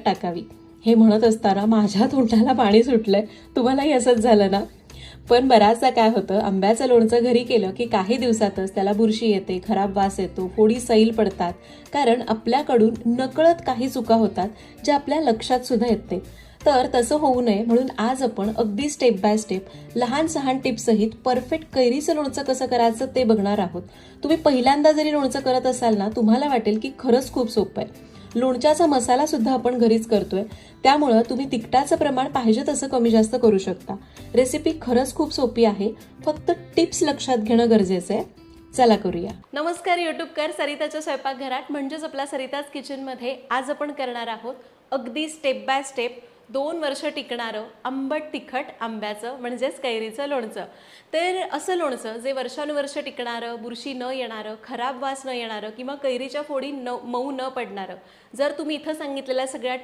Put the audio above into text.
टाकावी हे म्हणत असताना माझ्या तोंडाला पाणी सुटलंय. तुम्हालाही असंच झालं ना? पण बऱ्याचदा काय होतं, आंब्याचं लोणचं घरी केलं की काही दिवसातच त्याला बुरशी येते, खराब वास येतो, फोडी सैल पडतात. कारण आपल्याकडून नकळत काही चुका होतात ज्या आपल्या लक्षात सुद्धा येत नाही. तर तसं होऊ नये म्हणून आज आपण अगदी स्टेप बाय स्टेप लहान सहान टिप्ससहित परफेक्ट कैरीचं लोणचं कसं करायचं ते बघणार आहोत. तुम्ही पहिल्यांदा जरी लोणचं करत असाल ना, तुम्हाला वाटेल की खरंच खूप सोपं आहे. लोणच्याचा मसाला सुद्धा आपण घरीच करतोय, त्यामुळं तुम्ही तिखटाचं प्रमाण पाहिजे तसं कमी जास्त करू शकता. रेसिपी खरंच खूप सोपी आहे, फक्त टिप्स लक्षात घेणं गरजेचं आहे. चला करूया. नमस्कार यूट्यूबकर, सरिताच्या स्वयंपाकघरात म्हणजेच आपल्या सरिताज किचनमध्ये आज आपण करणार आहोत अगदी स्टेप बाय स्टेप 2 वर्ष टिकणारं आंबट तिखट आंब्याचं म्हणजेच कैरीचं लोणचं. तर असं लोणचं जे वर्षानुवर्ष टिकणारं, बुरशी न येणारं, खराब वास न येणारं किंवा कैरीच्या फोडी मऊ न पडणारं. जर तुम्ही इथं सांगितलेल्या सगळ्या